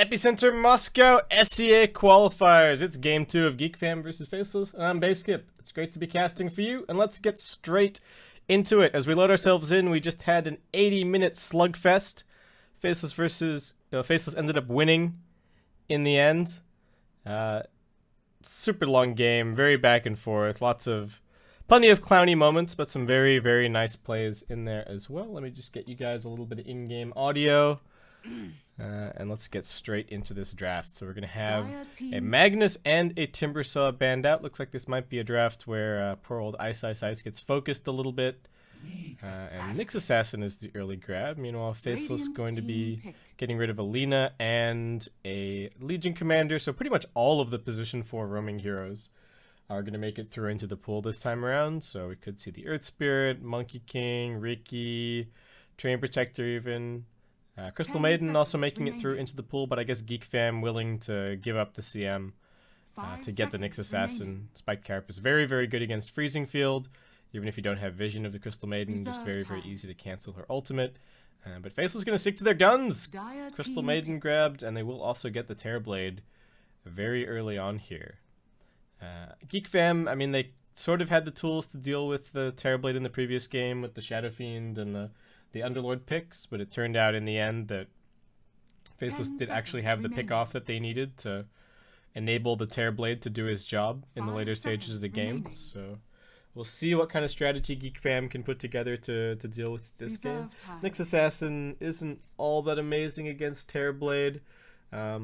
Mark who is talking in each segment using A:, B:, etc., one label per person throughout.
A: Epicenter Moscow SEA qualifiers. It's game 2 of Geek Fam versus Faceless, and I'm Baseskip. It's great to be casting for you, and let's get straight into it. As we load ourselves in, we just had an 80-minute slugfest. Faceless ended up winning in the end. Super long game, very back and forth, plenty of clowny moments, but some very, very nice plays in there as well. Let me just get you guys a little bit of in-game audio. And let's get straight into this draft. So we're going to have a Magnus and a Timbersaw banned out. Looks like this might be a draft where poor old Ice gets focused a little bit. And Nyx Assassin is the early grab. Meanwhile, Faceless going to be getting rid of Alina and a Legion Commander. So pretty much all of the position 4 roaming heroes are going to make it through into the pool this time around. So we could see the Earth Spirit, Monkey King, Riki, Train Protector even. Crystal Maiden also making it through into the pool, but I guess Geek Fam willing to give up the CM to get the Nyx Assassin. Spiked Carapace, very, very good against Freezing Field. Even if you don't have vision of the Crystal Maiden, just very, very easy to cancel her ultimate. But Faceless going to stick to their guns. Crystal Maiden grabbed, and they will also get the Terrorblade very early on here. Geek Fam, I mean, they sort of had the tools to deal with the Terrorblade in the previous game with the Shadow Fiend and the Underlord picks, but it turned out in the end that Faceless did actually have the pick off that they needed to enable the Terrorblade to do his job in the later stages of the game. So we'll see what kind of strategy Geek Fam can put together to deal with this game. Nyx Assassin isn't all that amazing against Terrorblade. I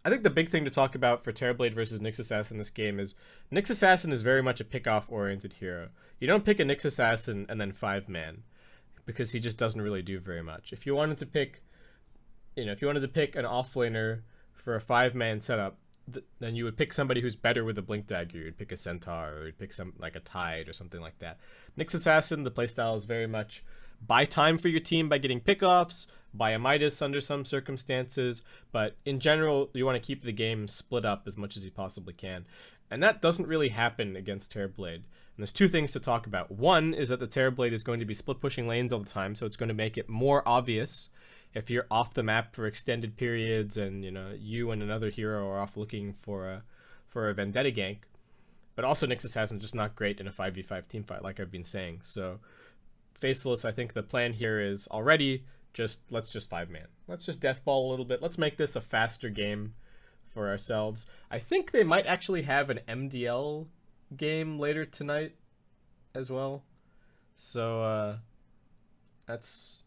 A: think the big thing to talk about for Terrorblade versus Nyx Assassin in this game is Nyx Assassin is very much a pick-off oriented hero. You don't pick a Nyx Assassin and then 5-man. Because he just doesn't really do very much. If you wanted to pick, an offlaner for a 5-man setup, then you would pick somebody who's better with a Blink Dagger. You'd pick a Centaur, or you'd pick like a Tide or something like that. Nyx Assassin, the playstyle is very much buy time for your team by getting pickoffs, buy a Midas under some circumstances, but in general, you want to keep the game split up as much as you possibly can. And that doesn't really happen against Terrorblade. And there's two things to talk about. One is that the Terrorblade is going to be split pushing lanes all the time, so it's going to make it more obvious if you're off the map for extended periods and you and another hero are off looking for a Vendetta gank. But also Nyx Assassin is just not great in a 5v5 teamfight, like I've been saying. So Faceless, I think the plan here is already let's just 5-man. Let's just deathball a little bit. Let's make this a faster game for ourselves. I think they might actually have an MDL game later tonight as well, so that's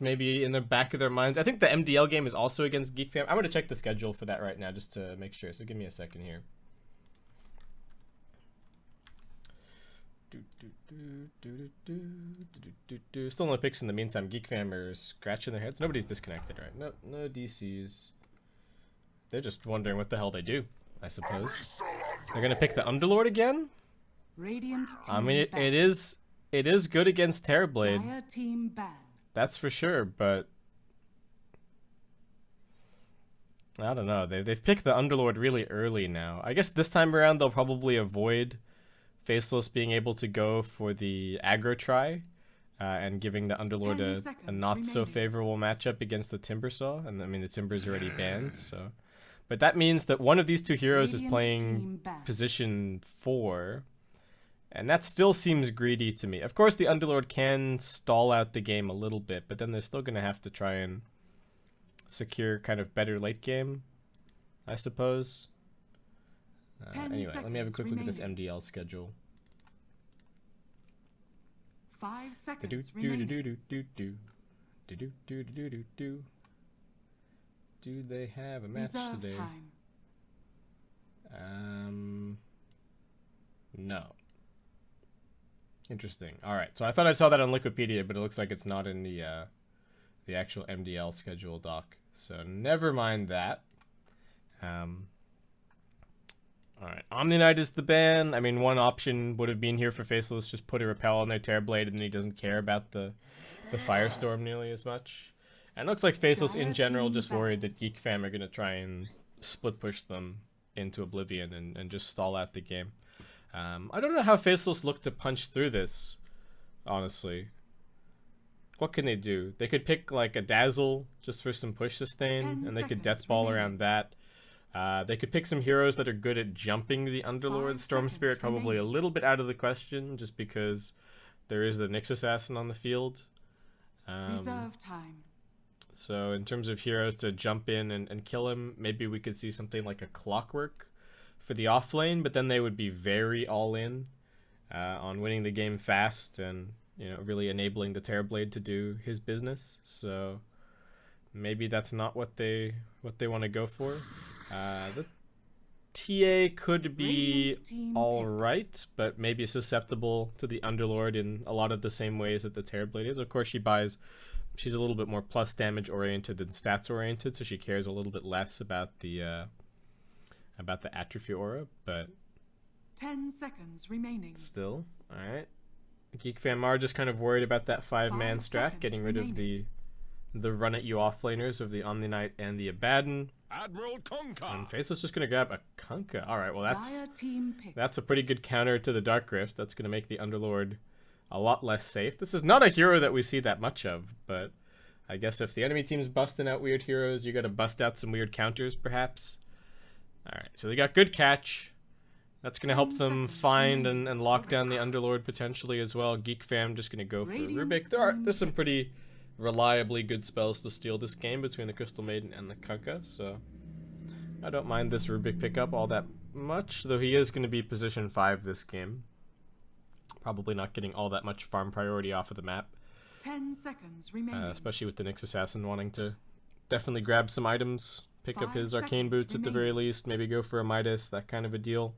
A: maybe in the back of their minds. I think the MDL game is also against Geek Fam. I'm going to check the schedule for that right now just to make sure, so give me a second here. Still no picks in the meantime. Geek Fam are scratching their heads. Nobody's disconnected, right? No DCs. They're just wondering what the hell they do, I suppose. They're gonna pick the Underlord again? I mean, it is good against Terrorblade. That's for sure, but I don't know. They've picked the Underlord really early now. I guess this time around they'll probably avoid Faceless being able to go for the aggro try and giving the Underlord a not so favorable matchup against the Timbersaw. And I mean, the Timber's already banned, so. But that means that one of these two heroes is playing position 4, and that still seems greedy to me. Of course, the Underlord can stall out the game a little bit, but then they're still going to have to try and secure kind of better late game, I suppose. Anyway, let me have a quick look at this MDL schedule.
B: 5 seconds remaining.
A: Do they have a match today? No. Interesting. All right. So I thought I saw that on Wikipedia, but it looks like it's not in the actual MDL schedule doc. So never mind that. All right. Omni Knight is the ban. I mean, one option would have been here for Faceless, just put a repel on their Terrorblade, and then he doesn't care about the Firestorm nearly as much. And it looks like Faceless in general just worried that Geek Fam are going to try and split push them into oblivion and just stall out the game. I don't know how Faceless look to punch through this, honestly. what can they do? They could pick like a Dazzle just for some push sustain, and they could Death Ball around that. They could pick some heroes that are good at jumping the Underlord. Storm Spirit probably a little bit out of the question, just because there is the Nyx Assassin on the field.
B: Reserve time.
A: So in terms of heroes to jump in and kill him, maybe we could see something like a Clockwork for the off lane, but then they would be very all in on winning the game fast and, you know, really enabling the Terrorblade to do his business. So maybe that's not what they want to go for. The TA could be alright, but maybe susceptible to the Underlord in a lot of the same ways that the Terrorblade is. Of course, she's a little bit more plus damage oriented than stats oriented, so she cares a little bit less about the atrophy aura, but
B: 10 seconds remaining.
A: Still, alright. Geek Fam are just kind of worried about that 5-man strat, getting rid of the run at you offlaners of the Omni Knight and the Abaddon.
C: Admiral Kunkka.
A: And Faceless just gonna grab a Kunkka. Alright, well that's a pretty good counter to the Dark Rift. That's gonna make the Underlord a lot less safe. This is not a hero that we see that much of, but I guess if the enemy team's busting out weird heroes, you gotta bust out some weird counters, perhaps. Alright, so they got good catch. That's gonna help them find and lock down the Underlord potentially as well. Geek Fam just gonna go for Rubik. There's some pretty reliably good spells to steal this game between the Crystal Maiden and the Kunkka, so I don't mind this Rubik pickup all that much, though he is going to be position 5 this game. Probably not getting all that much farm priority off of the map.
B: 10 seconds remaining.
A: Especially with the Nyx Assassin wanting to definitely grab some items, pick up his Arcane Boots at the very least, maybe go for a Midas, that kind of a deal.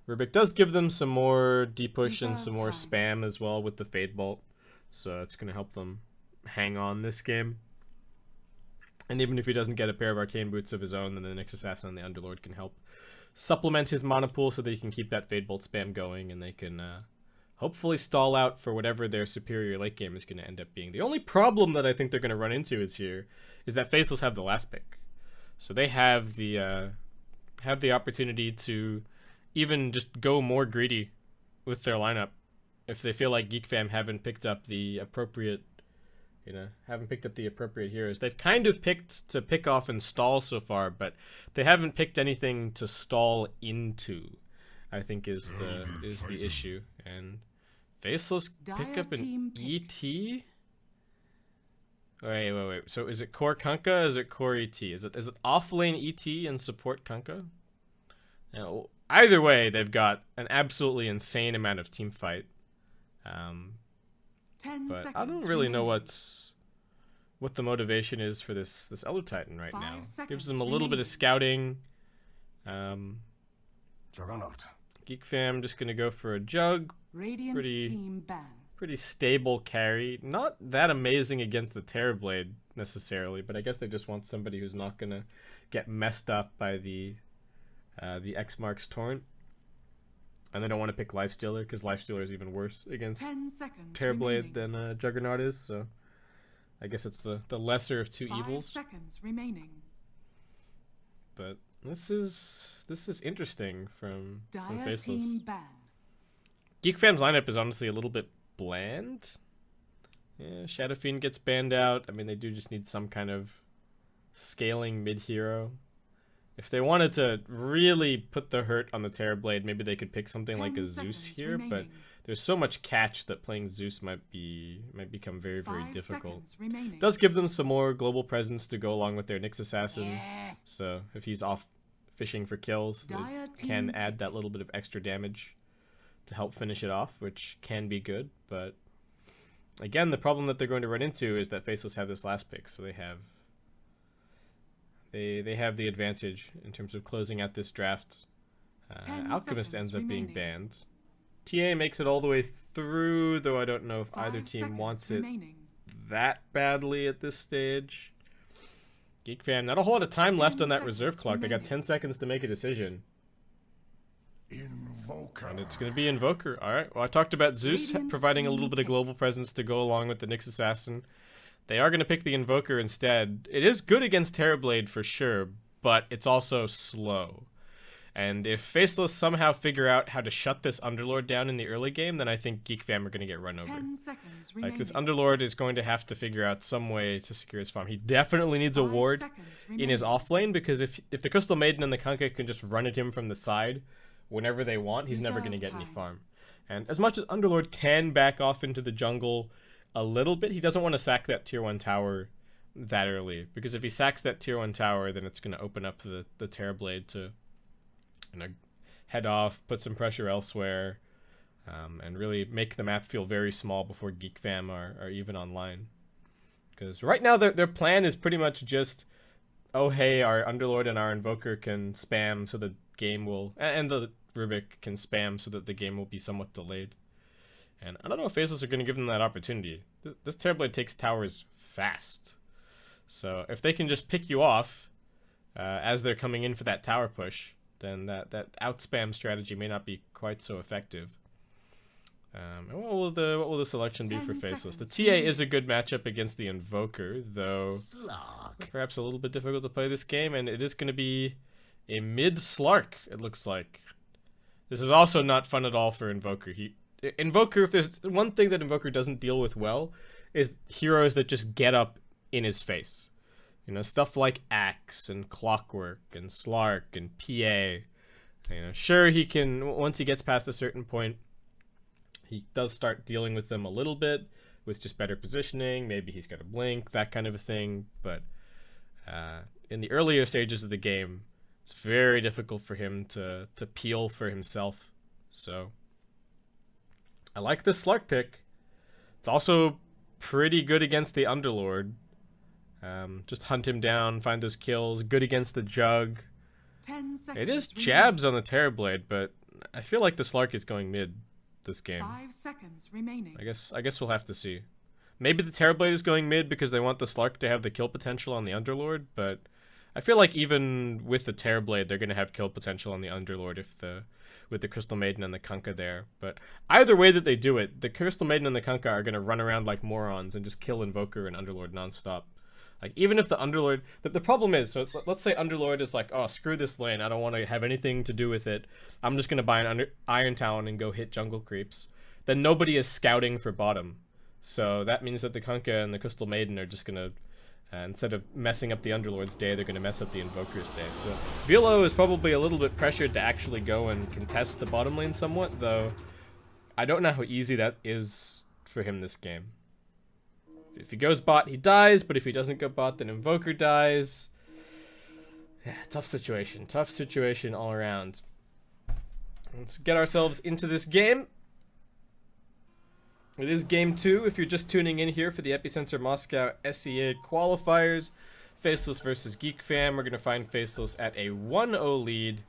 A: Rubik does give them some more D-push and some more spam as well with the Fade Bolt, so it's going to help them hang on this game. And even if he doesn't get a pair of Arcane Boots of his own, then the Nyx Assassin and the Underlord can help supplement his mana pool so that he can keep that Fade Bolt spam going, and they can hopefully stall out for whatever their superior late game is going to end up being. The only problem that I think they're going to run into is that Faceless have the last pick. So they have the opportunity to even just go more greedy with their lineup if they feel like Geek Fam haven't picked up the appropriate heroes. They've kind of picked to pick off and stall so far, but they haven't picked anything to stall into, I think is the issue. And Faceless pick up an ET? Wait. So is it core Kunkka? Is it core ET? Is it off lane ET and support Kunkka? Now, either way, they've got an absolutely insane amount of team fight. But I don't really know what the motivation is for this Elder Titan right now. Gives them a little bit of scouting.
C: Juggernaut.
A: Geek Fam just gonna go for a Jug. Pretty stable carry. Not that amazing against the Terrorblade necessarily, but I guess they just want somebody who's not gonna get messed up by the X Marks Torrent. And they don't want to pick Lifestealer, because Lifestealer is even worse against Terrorblade than Juggernaut is, so I guess it's the lesser of two evils.
B: 5 seconds remaining.
A: But this is interesting from Faceless. Geek Fam's lineup is honestly a little bit bland. Yeah, Shadow Fiend gets banned out. I mean, they do just need some kind of scaling mid-hero. If they wanted to really put the hurt on the Terrorblade, maybe they could pick something like a Zeus here, but there's so much catch that playing Zeus might become very, very difficult. Does give them some more global presence to go along with their Nyx Assassin, so if he's off fishing for kills, it can add that little bit of extra damage to help finish it off, which can be good, but again, the problem that they're going to run into is that Faceless have this last pick, so they have the advantage in terms of closing out this draft. Alchemist ends up being banned. TA makes it all the way through, though I don't know if either team wants it that badly at this stage. Geek Fam, not a whole lot of time left on that reserve clock. They got 10 seconds to make a decision.
C: Invoker.
A: And it's going to be Invoker. Alright, well I talked about Zeus providing a little bit of global presence to go along with the Nyx Assassin. They are going to pick the Invoker instead. It is good against Terrorblade for sure, but it's also slow. And if Faceless somehow figure out how to shut this Underlord down in the early game, then I think Geek Fam are going to get run over.
B: 10 seconds
A: Like,
B: remaining.
A: this Underlord is going to have to figure out some way to secure his farm. He definitely needs a
B: 5
A: ward
B: seconds
A: in his
B: remaining.
A: off lane, because if the Crystal Maiden and the Kunkka can just run at him from the side whenever they want, he's never going to
B: Reserve
A: get any
B: time.
A: farm. And as much as Underlord can back off into the jungle a little bit, he doesn't want to sack that tier 1 tower that early, because if he sacks that tier 1 tower, then it's going to open up the Terrorblade to, you know, head off, put some pressure elsewhere, and really make the map feel very small before Geek Fam are even online. Because right now their plan is pretty much just, oh hey, our Underlord and our Invoker can spam so the game will, and the Rubik can spam so that the game will be somewhat delayed. And I don't know if Faceless are going to give them that opportunity. This Terrorblade takes towers fast. So if they can just pick you off as they're coming in for that tower push, then that outspam strategy may not be quite so effective. And what will the selection be
B: 10
A: for Faceless? The
B: seconds.
A: TA is a good matchup against the Invoker, though perhaps a little bit difficult to play this game, and it is going to be a mid Slark, it looks like. This is also not fun at all for Invoker. Invoker, if there's one thing that Invoker doesn't deal with well, is heroes that just get up in his face. You know, stuff like Axe and Clockwork and Slark and PA. You know, sure, he can, once he gets past a certain point, he does start dealing with them a little bit with just better positioning. Maybe he's got a blink, that kind of a thing. But in the earlier stages of the game, it's very difficult for him to peel for himself. So I like this Slark pick. It's also pretty good against the Underlord. Just hunt him down, find those kills. Good against the Jug.
B: 10 seconds
A: It is
B: remaining.
A: jabs on the Terrorblade, but I feel like the Slark is going mid this game.
B: 5 seconds remaining.
A: I guess we'll have to see. Maybe the Terrorblade is going mid because they want the Slark to have the kill potential on the Underlord, but I feel like even with the Terrorblade, they're going to have kill potential on the Underlord with the Crystal Maiden and the Kunkka there. But either way that they do it, the Crystal Maiden and the Kunkka are going to run around like morons and just kill Invoker and Underlord nonstop. Like, even if the Underlord... The problem is, so let's say Underlord is like, oh, screw this lane, I don't want to have anything to do with it. I'm just going to buy an Iron Talon and go hit jungle creeps. Then nobody is scouting for bottom. So that means that the Kunkka and the Crystal Maiden are just going to... instead of messing up the Underlord's day, they're going to mess up the Invoker's day. So Velo is probably a little bit pressured to actually go and contest the bottom lane somewhat, though I don't know how easy that is for him this game. If he goes bot, he dies, but if he doesn't go bot, then Invoker dies. Yeah, tough situation all around. Let's get ourselves into this game. It is game 2 if you're just tuning in here for the Epicenter Moscow SEA qualifiers. Faceless versus Geek Fam. We're going to find Faceless at a 1-0 lead.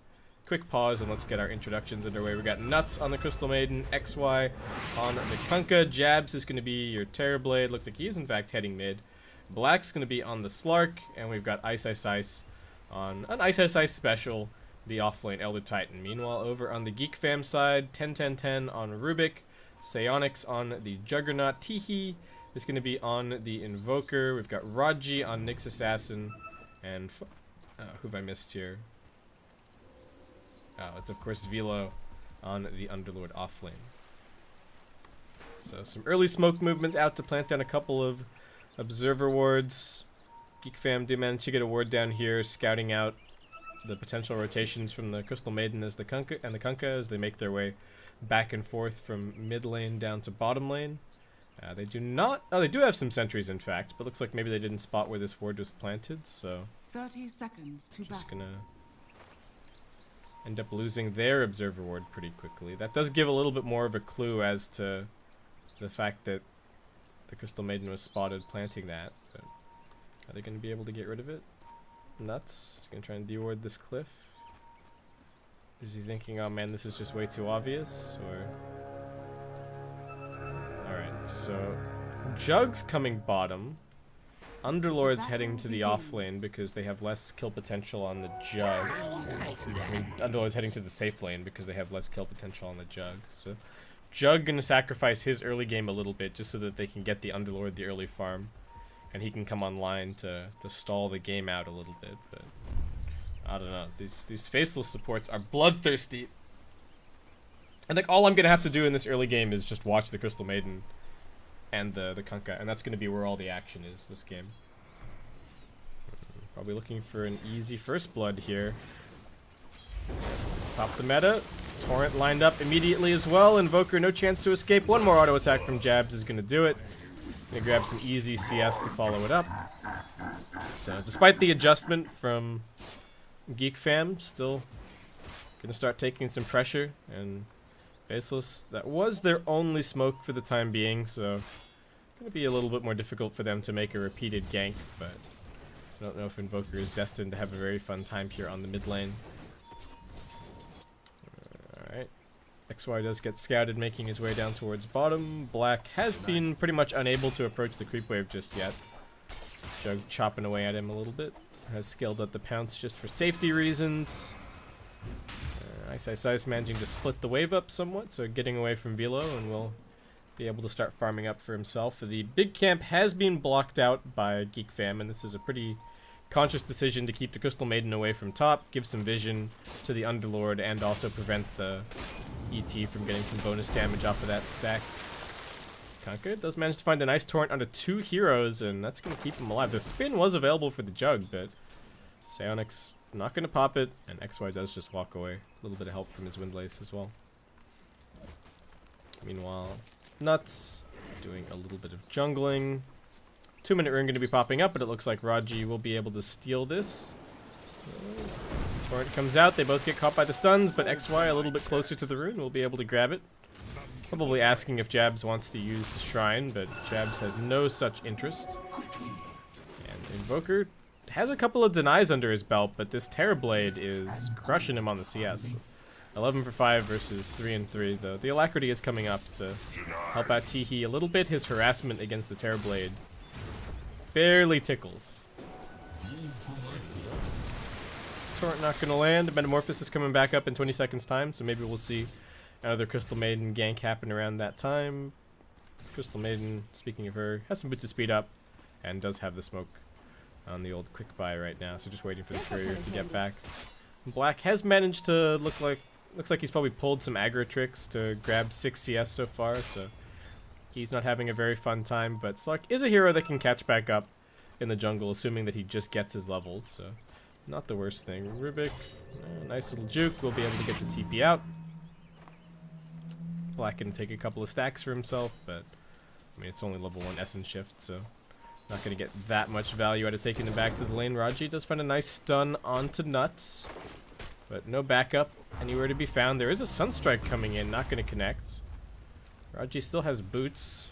A: Quick pause and let's get our introductions underway. We got Nuts on the Crystal Maiden, XY on the Kunkka. Jabs is going to be your Terrorblade. Looks like he is in fact heading mid. Black's going to be on the Slark, and we've got Ice Ice Ice on an Ice Ice Ice special, the offlane Elder Titan. Meanwhile, over on the Geek Fam side, 10-10-10 on Rubik. Psionics on the Juggernaut. Teehee is going to be on the Invoker. We've got Raji on Nyx Assassin. And who have I missed here? Oh, it's of course Velo on the Underlord offlane. So some early smoke movement out to plant down a couple of observer wards. Geek Fam did manage to get a ward down here, scouting out the potential rotations from the Crystal Maiden as the Kunkka as they make their way back and forth from mid lane down to bottom lane. They do not... Oh, they do have some sentries, in fact, but looks like maybe they didn't spot where this ward was planted, so...
B: 30 seconds to
A: just
B: battle.
A: gonna end up losing their observer ward pretty quickly. That does give a little bit more of a clue as to the fact that the Crystal Maiden was spotted planting that, but are they going to be able to get rid of it? Nuts. He's going to try and deward this cliff. Is he thinking, oh man, this is just way too obvious, or... Alright, so Jug's coming bottom. Underlord's heading to the off lane because they have less kill potential on the Jug. I mean, Underlord's heading to the safe lane because they have less kill potential on the Jug. So Jug gonna sacrifice his early game a little bit just so that they can get the Underlord the early farm, and he can come online to stall the game out a little bit. But I don't know. These Faceless supports are bloodthirsty. I think all I'm going to have to do in this early game is just watch the Crystal Maiden and the Kunkka, and that's going to be where all the action is this game. Probably looking for an easy first blood here. Pop the meta. Torrent lined up immediately as well. Invoker, no chance to escape. One more auto attack from Jabs is going to do it. Gonna grab some easy CS to follow it up. So, despite the adjustment from Geek Fam, still gonna start taking some pressure. And Faceless, that was their only smoke for the time being, so gonna be a little bit more difficult for them to make a repeated gank, but I don't know if Invoker is destined to have a very fun time here on the mid lane. Alright. XY does get scouted, making his way down towards bottom. Black has been pretty much unable to approach the creep wave just yet. Jug chopping away at him a little bit. Has scaled up the pounce just for safety reasons. Ice managing to split the wave up somewhat, so getting away from Velo, and will be able to start farming up for himself. The big camp has been blocked out by Geek Fam, and this is a pretty conscious decision to keep the Crystal Maiden away from top, give some vision to the Underlord, and also prevent the ET from getting some bonus damage off of that stack. Kunkka does manage to find a nice torrent onto 2 heroes, and that's going to keep him alive. The spin was available for the Jug, but Psionics not going to pop it, and XY does just walk away. A little bit of help from his Windlace as well. Meanwhile, Nuts doing a little bit of jungling. 2-minute rune going to be popping up, but it looks like Raji will be able to steal this. Torrent comes out, they both get caught by the stuns, but XY a little bit closer to the rune will be able to grab it. Probably asking if Jabs wants to use the shrine, but Jabs has no such interest. And Invoker has a couple of denies under his belt, but this Terrorblade is crushing him on the CS. 11 for 5 versus 3 and 3. The Alacrity is coming up to help out Teehee a little bit. His harassment against the Terrorblade barely tickles. Torrent not gonna land. Metamorphosis is coming back up in 20 seconds time, so maybe we'll see another Crystal Maiden gank happen around that time. Crystal Maiden, speaking of her, has some boots of speed up and does have the smoke on the old quick buy right now, so just waiting for the courier to get back. Black has managed to looks like he's probably pulled some aggro tricks to grab 6 CS so far, so he's not having a very fun time, but Sluck is a hero that can catch back up in the jungle, assuming that he just gets his levels, so not the worst thing. Rubik, nice little juke, will be able to get the TP out. Black can take a couple of stacks for himself, but I mean, it's only level 1 Essence Shift, so not going to get that much value out of taking them back to the lane. Raji does find a nice stun onto Nuts, but no backup anywhere to be found. There is a Sunstrike coming in, not going to connect. Raji still has boots,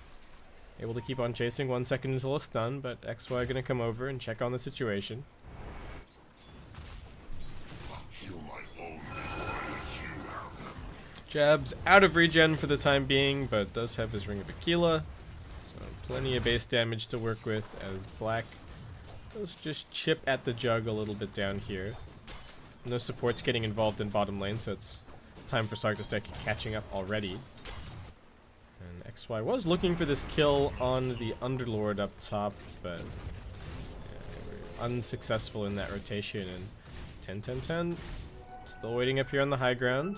A: able to keep on chasing 1 second until a stun, but XY going to come over and check on the situation. Jabs out of regen for the time being, but does have his Ring of Aquila. So plenty of base damage to work with as Black does just chip at the Jug a little bit down here. No supports getting involved in bottom lane, so it's time for Sark to start catching up already. And XY was looking for this kill on the Underlord up top, but yeah, unsuccessful in that rotation. And 10-10-10, still waiting up here on the high ground.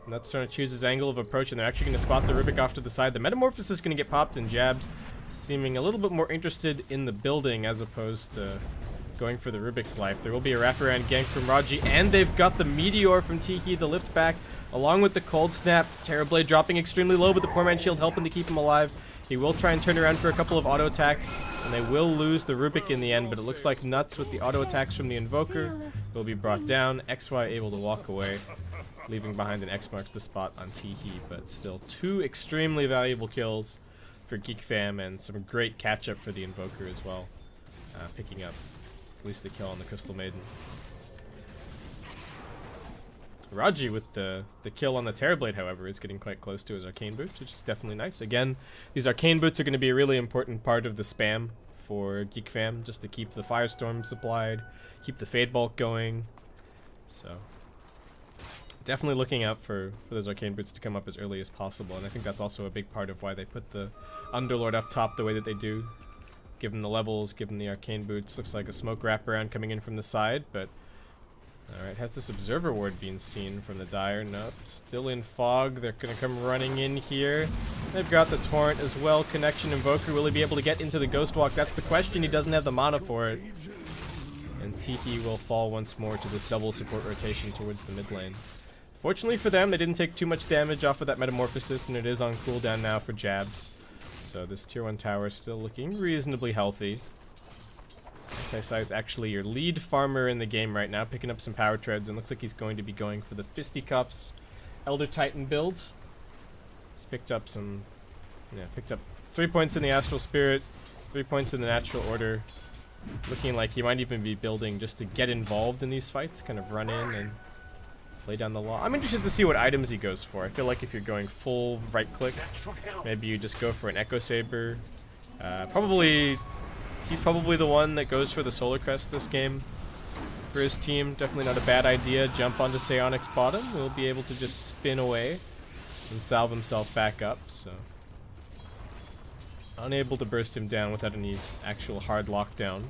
A: And that's trying to choose his angle of approach, and they're actually going to spot the Rubik off to the side. The Metamorphosis is going to get popped, and Jabs seeming a little bit more interested in the building as opposed to going for the Rubik's life. There will be a wraparound gank from Raji, and they've got the Meteor from Teehee, the lift back, along with the Cold Snap. Terrorblade dropping extremely low, but the poor man's shield helping to keep him alive. He will try and turn around for a couple of auto attacks, and they will lose the Rubik in the end, but it looks like Nuts with the auto attacks from the Invoker will be brought down. XY able to walk away, leaving behind an X marks the spot on Teehee, but still 2 extremely valuable kills for Geek Fam and some great catch-up for the Invoker as well, picking up at least the kill on the Crystal Maiden. Raji with the kill on the Terrorblade, however, is getting quite close to his Arcane Boots, which is definitely nice. Again, these Arcane Boots are going to be a really important part of the spam for Geek Fam, just to keep the Firestorm supplied, keep the Fade Bulk going. So definitely looking out for those Arcane Boots to come up as early as possible, and I think that's also a big part of why they put the Underlord up top the way that they do. Give him the levels, give him the Arcane Boots. Looks like a smoke wraparound coming in from the side, but Alright, has this observer ward been seen from the Dire? Nope, still in fog. They're gonna come running in here. They've got the torrent as well. Connection Invoker, will he be able to get into the Ghost Walk? That's the question. He doesn't have the mana for it. And Tiki will fall once more to this double support rotation towards the mid lane. Fortunately for them, they didn't take too much damage off of that Metamorphosis, and it is on cooldown now for Jabs. So this tier 1 tower is still looking reasonably healthy. SSI is actually your lead farmer in the game right now, picking up some power treads, and looks like he's going to be going for the Fisticuffs Elder Titan build. He's picked up some, picked up 3 points in the Astral Spirit, 3 points in the Natural Order. Looking like he might even be building just to get involved in these fights, kind of run in and lay down the law. I'm interested to see what items he goes for. I feel like if you're going full right click, maybe you just go for an Echo Saber. He's probably the one that goes for the Solar Crest this game for his team. Definitely not a bad idea. Jump onto Psionic's bottom. He'll be able to just spin away and salve himself back up. So unable to burst him down without any actual hard lockdown.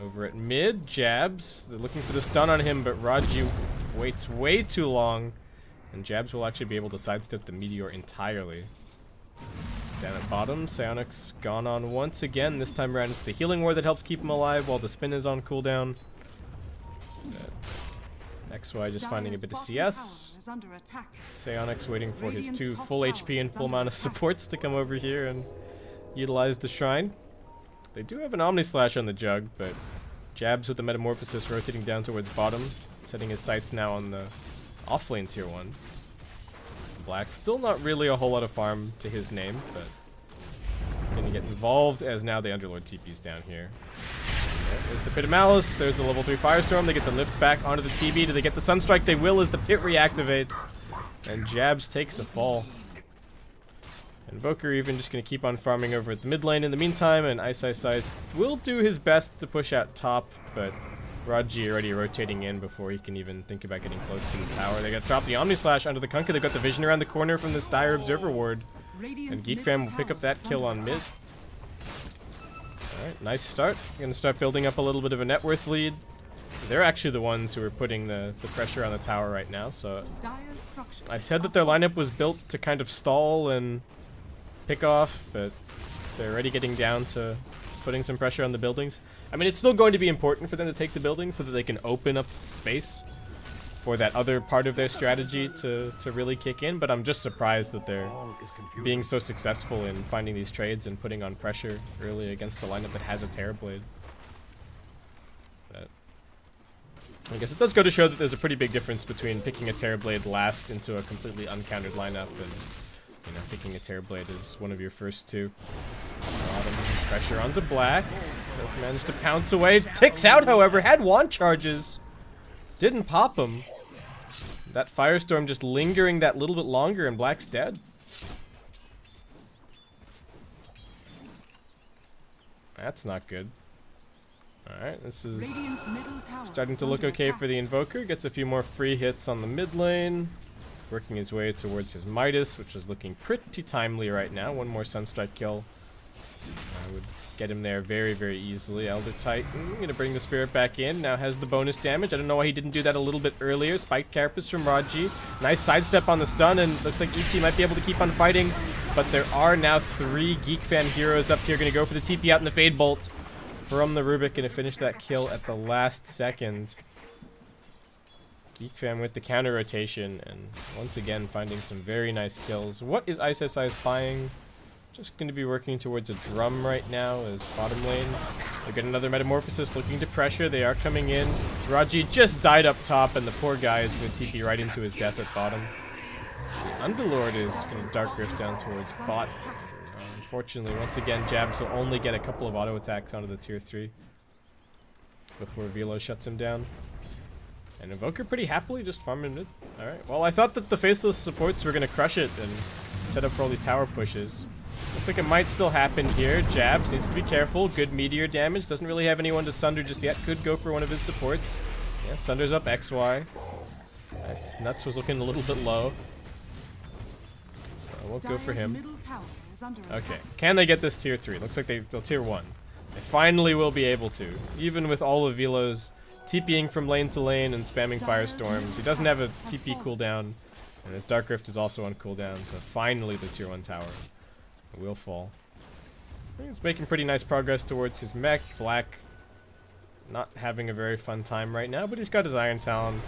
A: Over at mid, Jabs. They're looking for the stun on him, but Raji waits way too long. And Jabs will actually be able to sidestep the Meteor entirely. Down at bottom, Psionic's gone on once again. This time around, it's the healing ward that helps keep him alive while the spin is on cooldown. XY just finding a bit of CS. Psionic's waiting for his 2 full HP and full mana supports to come over here and utilize the shrine. They do have an Omni Slash on the Jug, but Jabs with the Metamorphosis rotating down towards bottom, setting his sights now on the offlane tier 1. Black, still not really a whole lot of farm to his name, but gonna get involved as now the Underlord TP's down here. There's the Pit of Malice, there's the level 3 Firestorm, they get the lift back onto the TB. Do they get the Sunstrike? They will as the Pit reactivates, and Jabs takes a fall. Invoker even just gonna keep on farming over at the mid lane in the meantime, and Ice will do his best to push out top, but Raji already rotating in before he can even think about getting close to the tower. They got to drop the Omni Slash onto the Kunkka. They've got the vision around the corner from this Dire Observer ward. And Geek Fam will pick up that kill on mid. Alright, nice start. Gonna start building up a little bit of a net worth lead. They're actually the ones who are putting the pressure on the tower right now, so I said that their lineup was built to kind of stall and pick off, but they're already getting down to putting some pressure on the buildings. I mean, it's still going to be important for them to take the buildings so that they can open up space for that other part of their strategy to really kick in, but I'm just surprised that they're being so successful in finding these trades and putting on pressure early against a lineup that has a Terrorblade. But I guess it does go to show that there's a pretty big difference between picking a Terrorblade last into a completely uncountered lineup and, you know, picking a Terrorblade as one of your first 2. Bottom pressure onto Black. Does manage to pounce away. Ticks out, however. Had wand charges. Didn't pop him. That Firestorm just lingering that little bit longer, and Black's dead. That's not good. Alright, this is starting to look okay for the Invoker. Gets a few more free hits on the mid lane. Working his way towards his Midas, which is looking pretty timely right now. One more Sunstrike kill. I would get him there very, very easily. Elder Titan gonna bring the Spirit back in. Now has the bonus damage. I don't know why he didn't do that a little bit earlier. Spiked Carapace from Raji. Nice sidestep on the stun, and looks like ET might be able to keep on fighting. But there are now 3 Geek Fam heroes up here. Gonna go for the TP out in the Fade Bolt from the Rubik. Gonna finish that kill at the last second. Geek Fam with the counter rotation, and once again finding some very nice kills. What is ISSI buying? Just going to be working towards a drum right now as bottom lane. They get another Metamorphosis looking to pressure. They are coming in. Raji just died up top, and the poor guy is going to TP right into his death at bottom. The Underlord is going to Dark Rift down towards bot. Unfortunately, once again, Jabs will only get a couple of auto attacks onto the tier 3 before Velo shuts him down. And Invoker pretty happily just farming mid. Alright, well, I thought that the Faceless supports were going to crush it and set up for all these tower pushes. Looks like it might still happen here. Jabs needs to be careful. Good meteor damage. Doesn't really have anyone to Sunder just yet. Could go for one of his supports. Yeah, Sunder's up XY. Nuts was looking a little bit low. So I won't go for him. Okay, can they get this tier 3? Looks like they'll tier 1. They finally will be able to. Even with all of Velo's TPing from lane to lane and spamming firestorms. He doesn't have a TP cooldown, and his Dark Rift is also on cooldown, so finally the tier 1 tower will fall. He's making pretty nice progress towards his mech. Black not having a very fun time right now, but he's got his Iron Talon.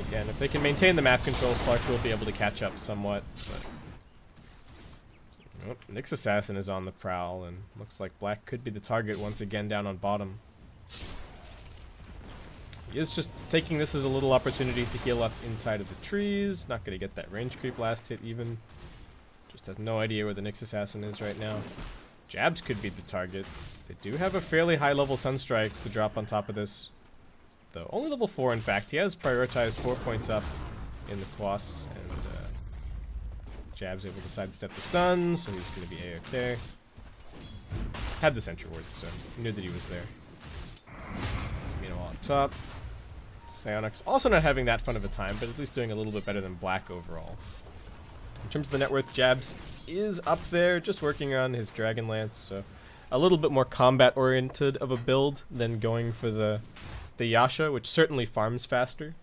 A: Again, if they can maintain the map control, Slark will be able to catch up somewhat. But oh, Nyx Assassin is on the prowl, and looks like Black could be the target once again down on bottom. He is just taking this as a little opportunity to heal up inside of the trees. Not going to get that range creep last hit even. Just has no idea where the Nyx Assassin is right now. Jabs could be the target. They do have a fairly high level Sunstrike to drop on top of this. Though only level 4 in fact. He has prioritized 4 points up in the Quas, and Jab's able to sidestep the stun, so he's going to be A-okay. Had the Sentry Ward, so knew that he was there. Meanwhile up top, Psionics also not having that fun of a time, but at least doing a little bit better than Black overall. In terms of the net worth, Jabs is up there, just working on his Dragon Lance, so a little bit more combat-oriented of a build than going for the Yasha, which certainly farms faster.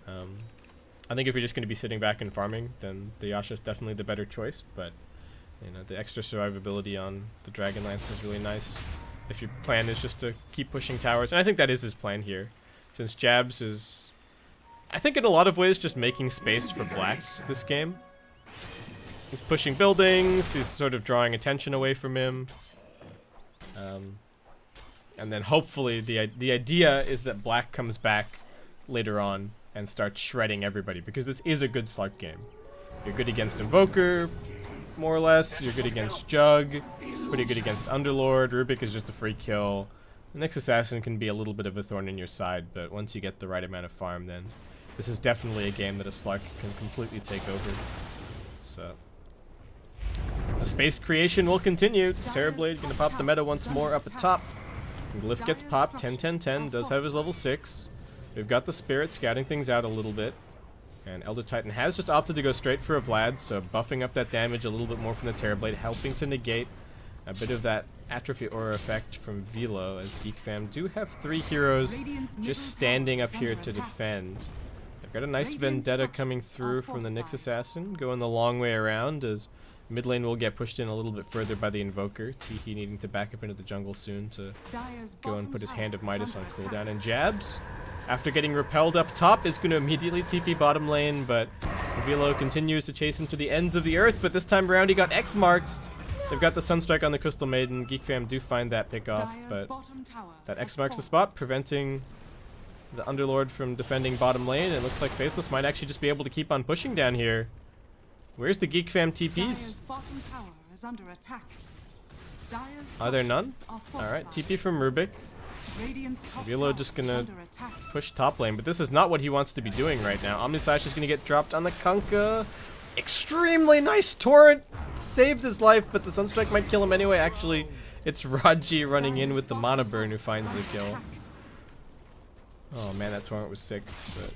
A: I think if you're just going to be sitting back and farming, then the Yasha is definitely the better choice, but you know, the extra survivability on the Dragon Lance is really nice if your plan is just to keep pushing towers, and I think that is his plan here, since Jabs is, I think in a lot of ways, just making space for Black this game. He's pushing buildings, he's sort of drawing attention away from him. And then hopefully the idea is that Black comes back later on and starts shredding everybody, because this is a good Slark game. You're good against Invoker, more or less. You're good against Jug, pretty good against Underlord. Rubik is just a free kill. The Nyx Assassin can be a little bit of a thorn in your side, but once you get the right amount of farm, then this is definitely a game that a Slark can completely take over. So the space creation will continue. Terrorblade gonna pop the meta once more up at top. Glyph gets popped. 10-10-10 does have his level 6. We've got the Spirit scouting things out a little bit. And Elder Titan has just opted to go straight for a Vlad, so buffing up that damage a little bit more from the Terrorblade, helping to negate a bit of that Atrophy Aura effect from Velo, as Geek Fam do have 3 heroes just standing up here to defend. They've got a nice Vendetta coming through from the Nyx Assassin, going the long way around, as mid lane will get pushed in a little bit further by the Invoker. Teehee needing to back up into the jungle soon to go and put his Hand of Midas on cooldown. And Jabs, after getting repelled up top, is going to immediately TP bottom lane, but Velo continues to chase him to the ends of the earth, but this time around he got X-marked. They've got the Sunstrike on the Crystal Maiden. Geek Fam do find that pick off, but that X marks the spot, preventing the Underlord from defending bottom lane. It looks like Faceless might actually just be able to keep on pushing down here. Where's the Geek Fam TPs? Are there none? Alright, TP from Rubik. Velo just gonna push top lane, but this is not what he wants to be doing right now. Omnislash is gonna get dropped on the Kunkka. Extremely nice torrent! Saved his life, but the Sunstrike might kill him anyway. Actually, it's Raji running in with the Mana Burn who finds the kill. Oh man, that torrent was sick, but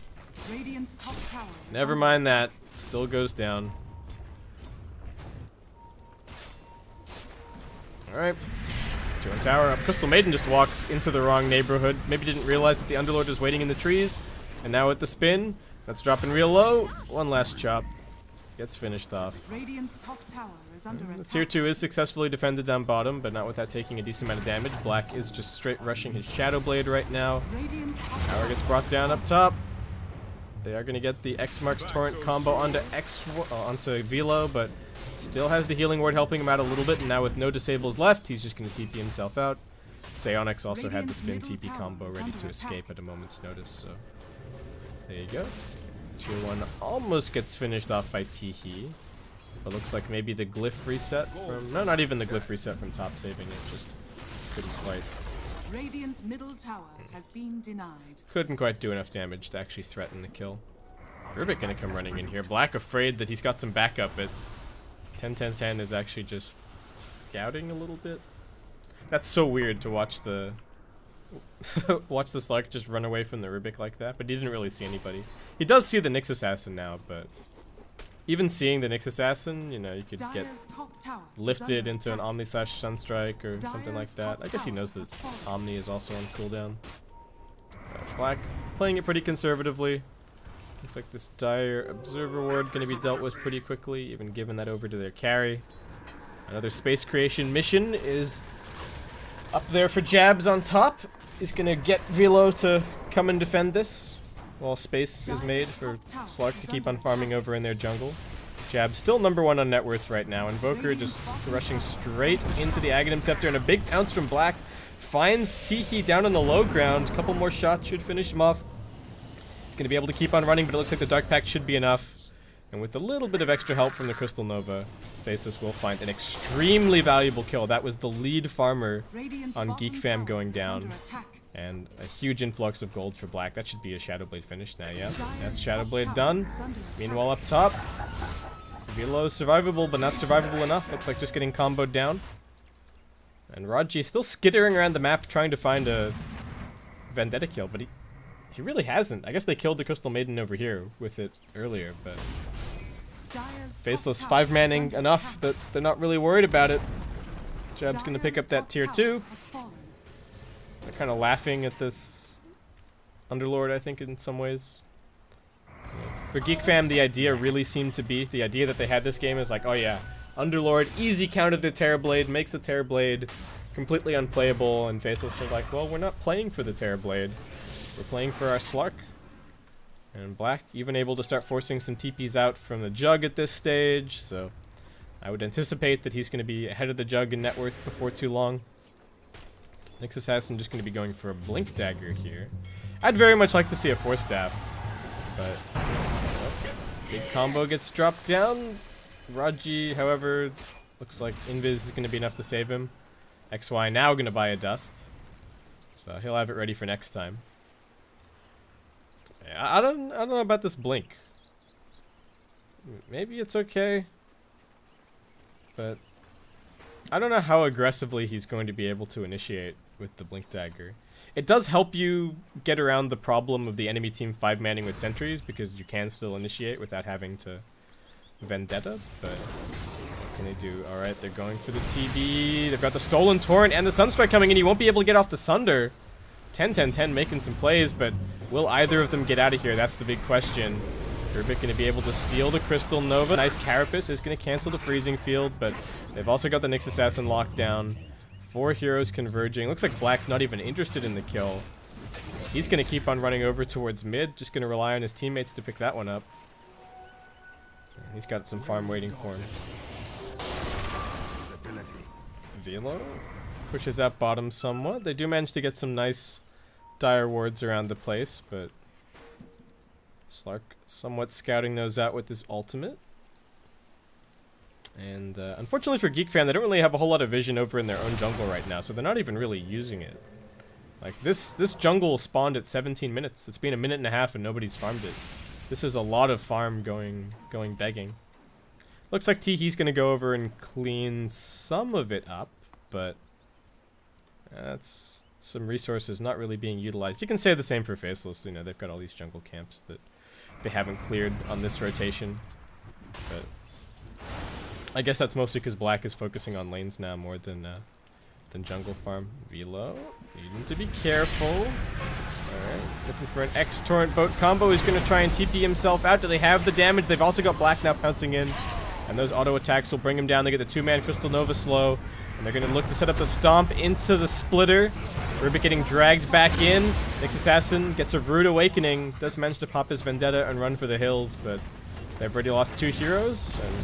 A: never mind that. Still goes down. Alright. 2 on tower up. Crystal Maiden just walks into the wrong neighborhood. Maybe didn't realize that the Underlord is waiting in the trees. And now with the spin, that's dropping real low. One last chop. Gets finished off. The tier 2 is successfully defended down bottom, but not without taking a decent amount of damage. Black is just straight rushing his Shadow Blade right now. Tower gets brought down up top. They are going to get the X marks torrent combo onto onto Velo, but still has the healing ward helping him out a little bit, and now with no disables left, he's just going to TP himself out. Psionics also had the spin TP combo ready to escape at a moment's notice, so there you go. Tier 1 almost gets finished off by Teehee, but looks like maybe the glyph reset from... No, not even the glyph reset from top saving it, just couldn't quite...
B: Radiant's middle tower has been denied.
A: Couldn't quite do enough damage to actually threaten the kill. Rubik gonna come running in here. Black afraid that he's got some backup, but 10-10-10 is actually just scouting a little bit. That's so weird to watch the... watch the Slark just run away from the Rubik like that, but he didn't really see anybody. He does see the Nyx Assassin now, but even seeing the Nyx Assassin, you know, you could get lifted into an Omni/Sunstrike or something like that. I guess he knows that Omni is also on cooldown. Black playing it pretty conservatively. Looks like this dire observer ward going to be dealt with pretty quickly, even giving that over to their carry. Another space creation mission is up there for Jabs on top. He's going to get Velo to come and defend this, while space is made for Slark to keep on farming over in their jungle. Jabs still #1 on net worth right now. Invoker just rushing straight into the Aghanim Scepter, and a big bounce from Black. Finds Teehee down on the low ground. A couple more shots should finish him off. He's going to be able to keep on running, but it looks like the Dark Pact should be enough. And with a little bit of extra help from the Crystal Nova, Faceless will find an extremely valuable kill. That was the lead farmer on Geek Fam going down. And a huge influx of gold for Black. That should be a Shadowblade finish now, yeah. That's Shadowblade done. Meanwhile, up top, Velo is survivable, but not survivable enough. Looks like just getting comboed down. And Raji still skittering around the map trying to find a Vendetta kill, but he really hasn't. I guess they killed the Crystal Maiden over here with it earlier, but Faceless 5-manning enough that they're not really worried about it. Jab's gonna pick up that tier 2. They're kind of laughing at this Underlord, I think, in some ways. For Geek Fam, the idea really seemed to be, the idea that they had this game is like, oh yeah, Underlord, easy counter the Terrorblade, makes the Terrorblade completely unplayable, and Faceless are like, well, we're not playing for the Terrorblade. We're playing for our Slark. And Black even able to start forcing some TPs out from the Jug at this stage, so I would anticipate that he's going to be ahead of the Jug in net worth before too long. Nyx Assassin just going to be going for a Blink Dagger here. I'd very much like to see a Force Staff, but big combo gets dropped down. Raji, however, looks like Invis is going to be enough to save him. XY now going to buy a Dust, so he'll have it ready for next time. I don't know about this Blink. Maybe it's okay, but I don't know how aggressively he's going to be able to initiate with the Blink Dagger. It does help you get around the problem of the enemy team 5-manning with sentries, because you can still initiate without having to Vendetta, but what can they do? Alright, they're going for the TB. They've got the Stolen Torrent and the Sunstrike coming in. He won't be able to get off the Sunder. 10-10-10 making some plays, but will either of them get out of here? That's the big question. Rubik going to be able to steal the Crystal Nova. Nice Carapace is going to cancel the Freezing Field, but they've also got the Nyx Assassin locked down. 4 heroes converging. Looks like Black's not even interested in the kill. He's going to keep on running over towards mid, just going to rely on his teammates to pick that one up. He's got some farm waiting for him. Velo pushes out bottom somewhat. They do manage to get some nice dire wards around the place, but Slark somewhat scouting those out with his ultimate. And unfortunately for Geek Fam, they don't really have a whole lot of vision over in their own jungle right now, so they're not even really using it. Like, this jungle spawned at 17 minutes. It's been a minute and a half and nobody's farmed it. This is a lot of farm going begging. Looks like Teehee's going to go over and clean some of it up, but that's some resources not really being utilized. You can say the same for Faceless. You know, they've got all these jungle camps that they haven't cleared on this rotation. But I guess that's mostly because Black is focusing on lanes now more than jungle farm. Velo needing to be careful. Alright, looking for an X-Torrent boat combo. He's going to try and TP himself out. Do they have the damage? They've also got Black now pouncing in. And those auto attacks will bring him down. They get the 2-man Crystal Nova slow. And they're going to look to set up the Stomp into the Splitter. Rubik getting dragged back in. Nyx Assassin gets a Rude Awakening. Does manage to pop his Vendetta and run for the hills. But they've already lost 2 heroes. And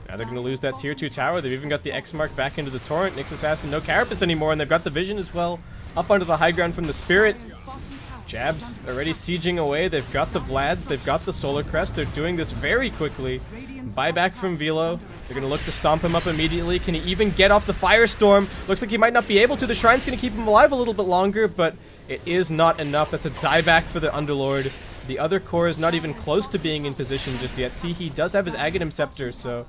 A: now they're going to lose that tier 2 tower. They've even got the X Mark back into the Torrent. Nyx Assassin, no Carapace anymore. And they've got the Vision as well. Up onto the high ground from the Spirit. Jabs already sieging away. They've got the Vlads. They've got the Solar Crest. They're doing this very quickly. Buyback from Velo. They're going to look to stomp him up immediately. Can he even get off the Firestorm? Looks like he might not be able to. The Shrine's going to keep him alive a little bit longer, but it is not enough. That's a dieback for the Underlord. The other core is not even close to being in position just yet. Teehee does have his Aghanim Scepter, so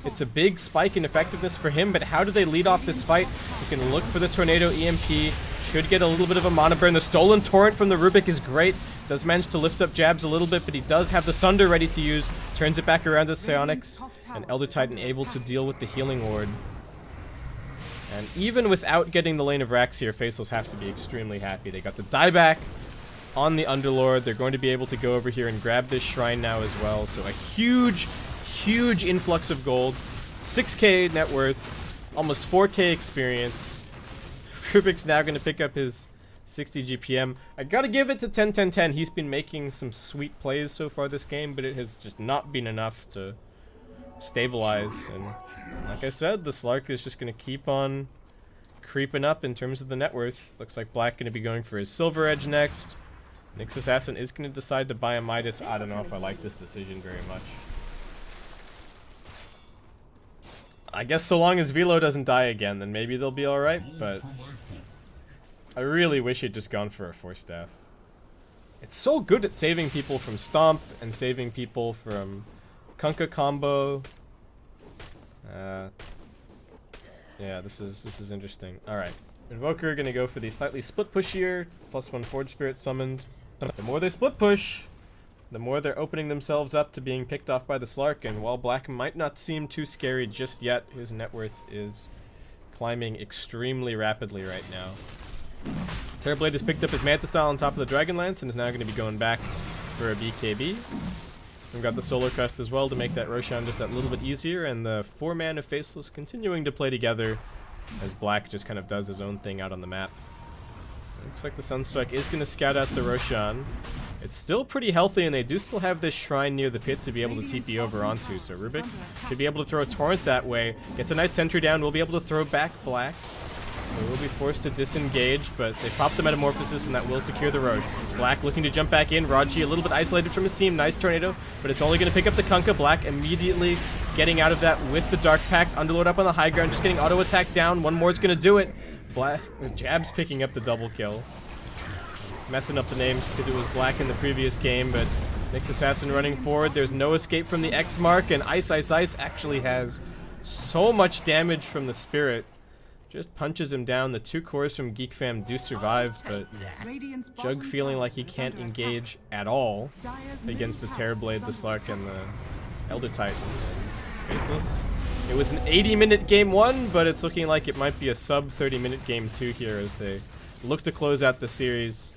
A: it's a big spike in effectiveness for him, but how do they lead off this fight? He's going to look for the Tornado EMP. Should get a little bit of a mana burn. The Stolen Torrent from the Rubik is great. Does manage to lift up Jabs a little bit, but he does have the Sunder ready to use. Turns it back around to Psionics. And Elder Titan able to deal with the Healing Ward. And even without getting the Lane of Rax here, Faceless have to be extremely happy. They got the dieback. on the Underlord. They're going to be able to go over here and grab this shrine now as well. So a huge, huge influx of gold. 6k net worth, almost 4k experience. Rubik's now going to pick up his 60 GPM. I gotta give it to 10-10-10. He's been making some sweet plays so far this game, but it has just not been enough to stabilize. And like I said, the Slark is just going to keep on creeping up in terms of the net worth. Looks like Black going to be going for his Silver Edge next. Nyx Assassin is going to decide to buy a Midas. I don't know if I like this decision very much. I guess so long as Velo doesn't die again, then maybe they'll be alright, but I really wish he'd just gone for a Force Staff. It's so good at saving people from Stomp and saving people from Kunkka combo. Yeah, this is interesting. Alright. Invoker gonna go for the slightly split push here. +1 Forge Spirit summoned. The more they split push, the more they're opening themselves up to being picked off by the Slark, and while Black might not seem too scary just yet, his net worth is climbing extremely rapidly right now. Terrorblade has picked up his Manta Style on top of the Dragonlance and is now going to be going back for a BKB. We've got the Solar Crest as well to make that Roshan just that little bit easier, and the 4-man of Faceless continuing to play together as Black just kind of does his own thing out on the map. Looks like the Sunstrike is going to scout out the Roshan. It's still pretty healthy, and they do still have this shrine near the pit to be able to TP over onto, so Rubik should be able to throw a Torrent that way. Gets a nice sentry down, will be able to throw back Black. They will be forced to disengage, but they pop the Metamorphosis, and that will secure the Roche. Black looking to jump back in. Raji a little bit isolated from his team. Nice Tornado, but it's only going to pick up the Kunkka. Black immediately getting out of that with the Dark Pact. Underlord up on the high ground, just getting auto attack down. One more is going to do it. Black Jab's picking up the double kill. Messing up the name because it was Black in the previous game, but Nyx Assassin running forward. There's no escape from the X mark, and Ice actually has so much damage from the Spirit. Just punches him down. The 2 cores from Geek Fam do survive, but Jug feeling like he can't engage at all against the Terrorblade, the Slark, and the Elder Titan. Faceless. It was an 80-minute game 1, but it's looking like it might be a sub 30-minute game 2 here as they look to close out the series.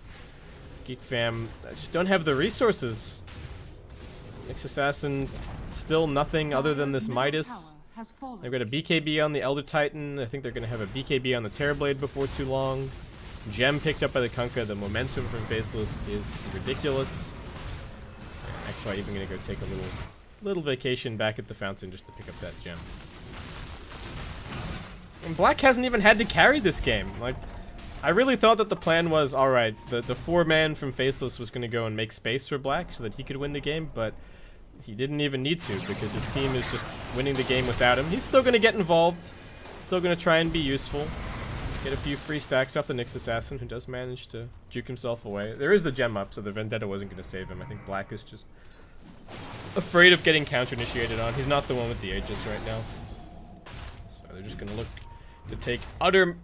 A: Geek Fam just don't have the resources. Nyx Assassin still nothing other than this Midas. They've got a BKB on the Elder Titan. I think they're going to have a BKB on the Terrorblade before too long. Gem picked up by the Kunkka. The momentum from Faceless is ridiculous. XY even going to go take a little vacation back at the fountain just to pick up that gem. And Black hasn't even had to carry this game. Like, I really thought that the plan was, alright, the 4-man from Faceless was going to go and make space for Black so that he could win the game, but he didn't even need to because his team is just winning the game without him. He's still going to get involved, still going to try and be useful. Get a few free stacks off the Nyx Assassin, who does manage to juke himself away. There is the gem up, so the Vendetta wasn't going to save him. I think Black is just afraid of getting counter-initiated on. He's not the one with the Aegis right now. So they're just going to look to take utter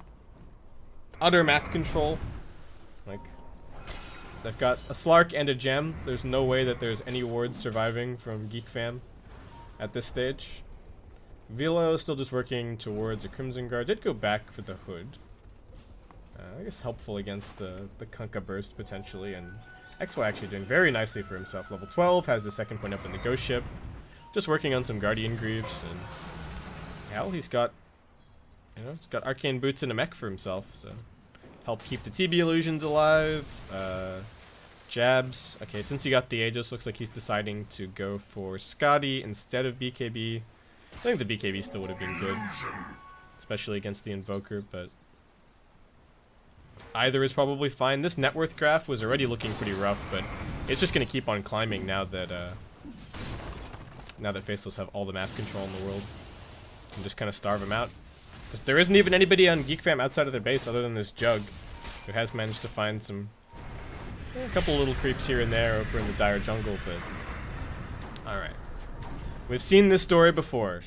A: map control. Like, they've got a Slark and a gem. There's no way that there's any wards surviving from Geek Fam at this stage. Velo still just working towards a Crimson Guard. Did go back for the Hood. I guess helpful against the Kunkka burst potentially. And XY actually doing very nicely for himself. Level 12, has the second point up in the Ghost Ship. Just working on some Guardian Greaves. And hell, he's got, you know, he's got Arcane Boots and a mech for himself. So help keep the TB illusions alive. Jabs. Okay, since he got the Aegis, looks like he's deciding to go for Scotty instead of BKB. I think the BKB still would have been good, especially against the Invoker, but either is probably fine. This net worth graph was already looking pretty rough, but it's just going to keep on climbing now that Faceless have all the map control in the world and just kind of starve him out. There isn't even anybody on Geek Fam outside of their base other than this Jug, who has managed to find a couple little creeps here and there over in the Dire Jungle, but alright. We've seen this story before.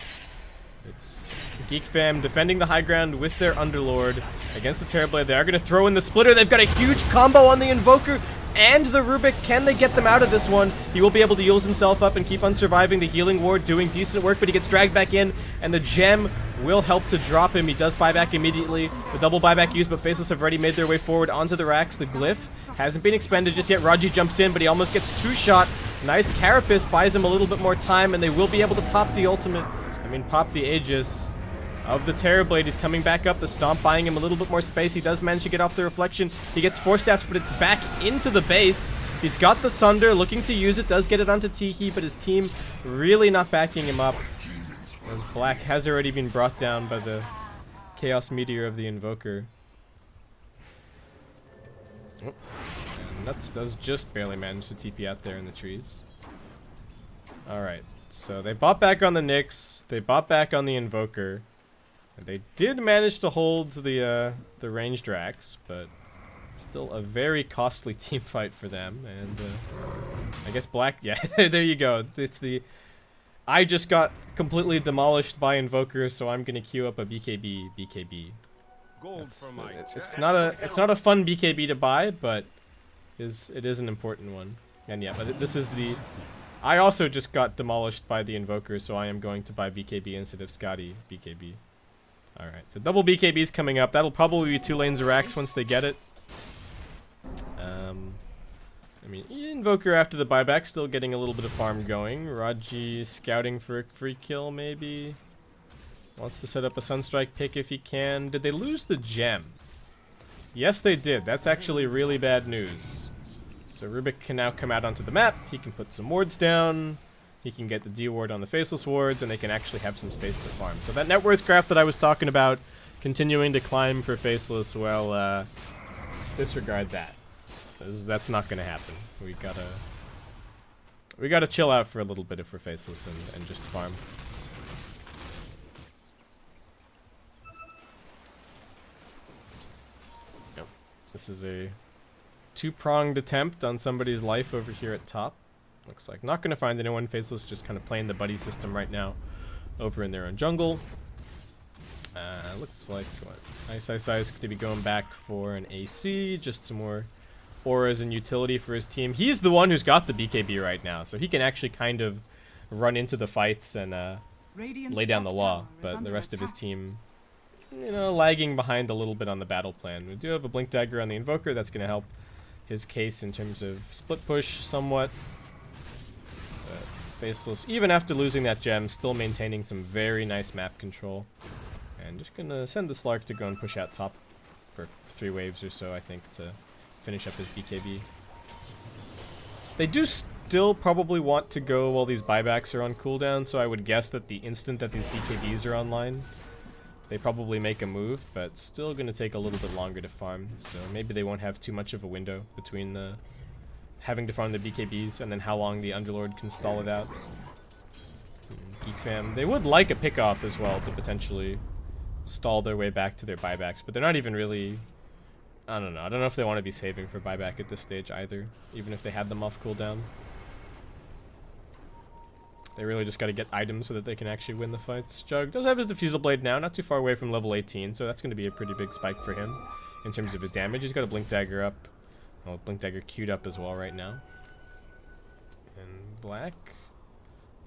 A: It's Geek Fam defending the high ground with their Underlord against the Terrorblade. They are going to throw in the Splitter. They've got a huge combo on the Invoker and the Rubik. Can they get them out of this one? He will be able to use himself up and keep on surviving. The Healing Ward doing decent work, but he gets dragged back in, and the Gem will help to drop him. He does buy back immediately. The double buyback used, but Faceless have already made their way forward onto the racks. The Glyph Hasn't been expended just yet. Raji jumps in, but he almost gets 2-shot. Nice Carapace buys him a little bit more time, and they will be able to pop the ultimate. Pop the Aegis of the Terrorblade. He's coming back up. The Stomp buying him a little bit more space. He does manage to get off the reflection. He gets 4 staffs, but it's back into the base. He's got the Sunder, looking to use it. Does get it onto Tiki, but his team really not backing him up, as Black has already been brought down by the Chaos Meteor of the Invoker. Oh. And Nuts does just barely manage to TP out there in the trees. Alright, so they bought back on the Nyx. They bought back on the Invoker. They did manage to hold the ranged Drax, but still a very costly team fight for them. And I guess Black, yeah, there you go. It's the, I just got completely demolished by Invoker, so I'm gonna queue up a BKB.
C: Gold for my
A: It's not a fun BKB to buy, but it is an important one. And yeah, but this is the, I also just got demolished by the Invoker, so I am going to buy BKB instead of Scotty BKB. Alright, so double BKB's coming up. That'll probably be 2 lanes of Rax once they get it. Invoker after the buyback, still getting a little bit of farm going. Raji scouting for a free kill, maybe. Wants to set up a Sunstrike pick if he can. Did they lose the gem? Yes, they did. That's actually really bad news. So Rubik can now come out onto the map. He can put some wards down. He can get the D ward on the Faceless wards, and they can actually have some space to farm. So that net worth graph that I was talking about, continuing to climb for Faceless, well, disregard that. That's not going to happen. We gotta chill out for a little bit if we're Faceless and just farm. Yep. This is a 2-pronged attempt on somebody's life over here at top. Looks like not going to find anyone. Faceless just kind of playing the buddy system right now over in their own jungle. Looks like what? Ice is going to be going back for an AC, just some more auras and utility for his team. He's the one who's got the BKB right now, so he can actually kind of run into the fights and lay down the law, but the rest of his team, lagging behind a little bit on the battle plan. We do have a Blink Dagger on the Invoker. That's going to help his case in terms of split push somewhat. But Faceless, even after losing that gem, still maintaining some very nice map control. And just going to send the Slark to go and push out top for 3 waves or so, I think, to finish up his BKB. They do still probably want to go while these buybacks are on cooldown, so I would guess that the instant that these BKBs are online, they probably make a move, but still going to take a little bit longer to farm, so maybe they won't have too much of a window between the having to farm the BKBs and then how long the Underlord can stall it out. Geek Fam, they would like a pickoff as well to potentially stall their way back to their buybacks, but they're not even really, I don't know. I don't know if they want to be saving for buyback at this stage either, even if they had them off cooldown. They really just got to get items so that they can actually win the fights. Jug does have his Diffusal Blade now, not too far away from level 18, so that's going to be a pretty big spike for him in terms of his damage. He's got a Blink Dagger up. Well, Blink Dagger queued up as well right now. And Black.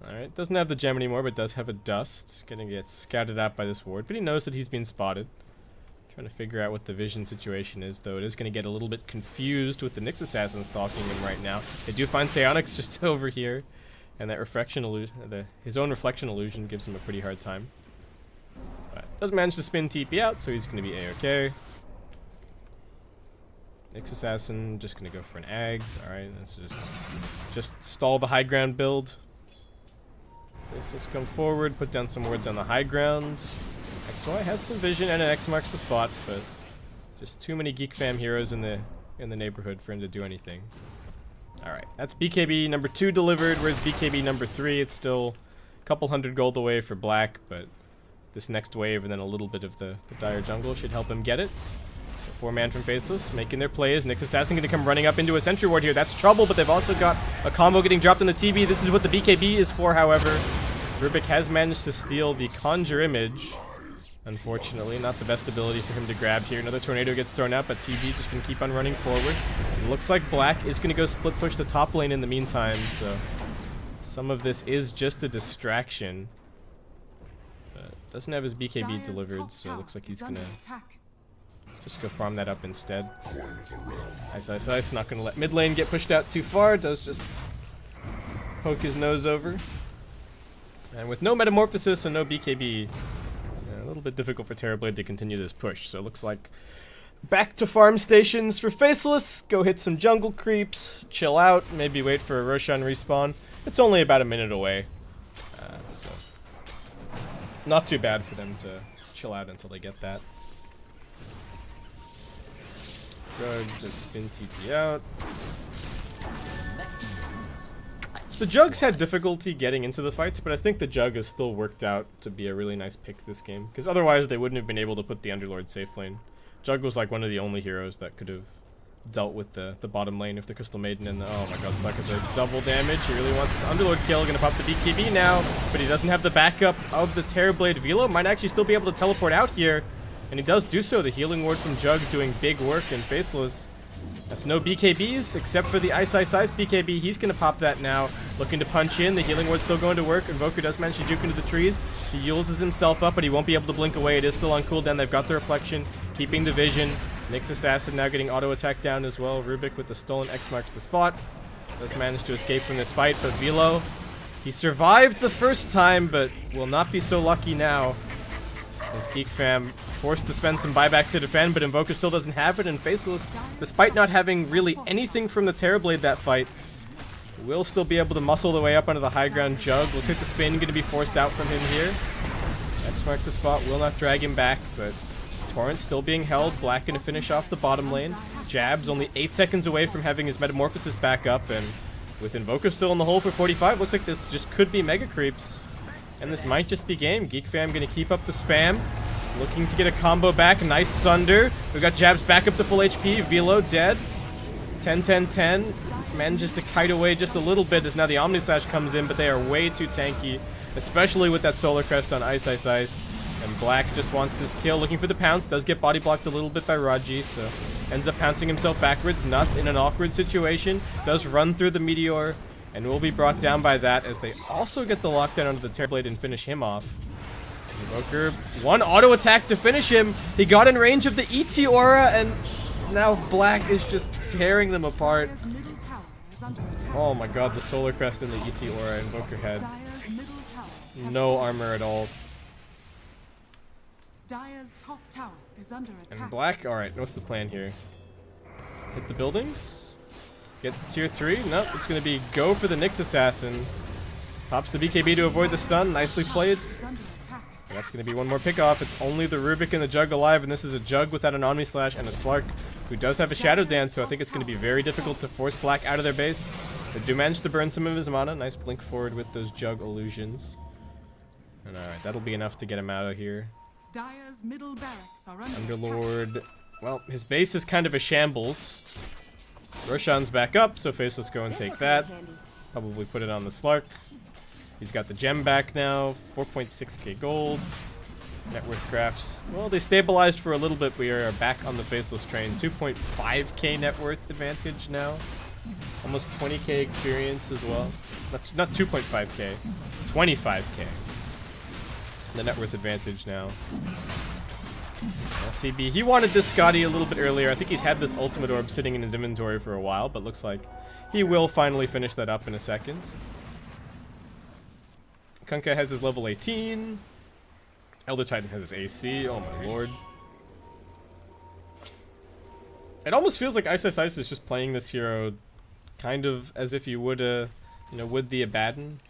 A: Alright, doesn't have the gem anymore, but does have a Dust. Gonna get scouted out by this ward, but he knows that he's been spotted. Trying to figure out what the vision situation is, though it is going to get a little bit confused with the Nyx Assassin stalking him right now. They do find Psionics just over here, and that reflection illusion, his own reflection illusion gives him a pretty hard time. But does manage to spin TP out, so he's going to be A-OK. Nyx Assassin just going to go for an Ags. Alright, let's just stall the high ground build. Let's come forward, put down some wards on the high ground. XY has some vision and an X marks the spot, but just too many Geek Fam heroes in the neighborhood for him to do anything. Alright, that's BKB number 2 delivered. Where's BKB number 3? It's still a couple hundred gold away for Black, but this next wave and then a little bit of the Dire Jungle should help him get it. The 4-man from Faceless making their plays. Nyx Assassin going to come running up into a sentry ward here. That's trouble, but they've also got a combo getting dropped on the TB. This is what the BKB is for, however. Rubik has managed to steal the Conjure Image. Unfortunately, not the best ability for him to grab here. Another tornado gets thrown out, but TB just going to keep on running forward. It looks like Black is going to go split push the top lane in the meantime, so some of this is just a distraction. But doesn't have his BKB delivered, so it looks like he's going to Just go farm that up instead. Ice, not gonna let mid lane get pushed out too far. Does just poke his nose over. And with no Metamorphosis and no BKB, a little bit difficult for Terrorblade to continue this push. So it looks like back to farm stations for Faceless. Go hit some jungle creeps, chill out, maybe wait for a Roshan respawn. It's only about a minute away. So not too bad for them to chill out until they get that. Jug just spin TP out. The Jugs had difficulty getting into the fights, but I think the Jug has still worked out to be a really nice pick this game. Because otherwise they wouldn't have been able to put the Underlord safe lane. Jug was like one of the only heroes that could have dealt with the bottom lane if the Crystal Maiden and the... Oh my god, Sluck is a double damage. He really wants his Underlord kill. Gonna pop the BKB now, but he doesn't have the backup of the Terrorblade. Velo might actually still be able to teleport out here. And he does do so. The healing ward from Jug doing big work in Faceless. That's no BKBs, except for the Ice BKB. He's going to pop that now. Looking to punch in. The healing ward's still going to work. Invoker does manage to juke into the trees. He uses himself up, but he won't be able to blink away. It is still on cooldown. They've got the reflection, keeping the vision. Nyx Assassin now getting auto attack down as well. Rubik with the stolen X marks the spot. Does manage to escape from this fight, but Velo, he survived the first time, but will not be so lucky now. As Geek Fam forced to spend some buybacks to defend, but Invoker still doesn't have it, and Faceless, despite not having really anything from the Terrorblade that fight, will still be able to muscle the way up onto the high ground. Jug looks like the spin going to be forced out from him here. X mark the spot, will not drag him back, but Torrent still being held. Black going to finish off the bottom lane. Jabs only 8 seconds away from having his Metamorphosis back up, and with Invoker still in the hole for 45, looks like this just could be Mega Creeps. And this might just be game. Geek Fam going to keep up the spam. Looking to get a combo back. Nice Sunder. We got Jabs back up to full HP. Velo dead. 10-10-10. Manages to kite away just a little bit as now the Omnislash comes in, but they are way too tanky. Especially with that Solar Crest on Ice. And Black just wants this kill. Looking for the pounce. Does get body blocked a little bit by Raji, so ends up pouncing himself backwards. Nuts in an awkward situation. Does run through the Meteor. And will be brought down by that as they also get the lockdown onto the Terrorblade and finish him off. Invoker, one auto attack to finish him. He got in range of the ET aura, and now Black is just tearing them apart. Oh my god, the Solar Crest and the ET aura Invoker had no armor at all. And Black, alright, what's the plan here? Hit the buildings? Get the tier 3? Nope, it's going to be go for the Nyx Assassin. Pops the BKB to avoid the stun. Nicely played. And that's going to be one more pickoff. It's only the Rubik and the Jug alive, and this is a Jug without an Omni Slash and a Slark, who does have a Shadow Dance, so I think it's going to be very difficult to force Black out of their base. They do manage to burn some of his mana. Nice blink forward with those Jug illusions. And alright, that'll be enough to get him out of here. Underlord, well, his base is kind of a shambles. Roshan's back up, so Faceless go and take that. Probably put it on the Slark. He's got the gem back now. 4.6k gold. Net worth crafts. Well, they stabilized for a little bit. We are back on the Faceless train. 2.5k net worth advantage now. Almost 20k experience as well. Not 2.5k. 25k. The net worth advantage now. LTB, he wanted this Scotty a little bit earlier. I think he's had this ultimate orb sitting in his inventory for a while, but looks like he will finally finish that up in a second. Kunkka has his level 18. Elder Titan has his AC. Oh my lord. It almost feels like Ice is just playing this hero kind of as if you would would the Abaddon.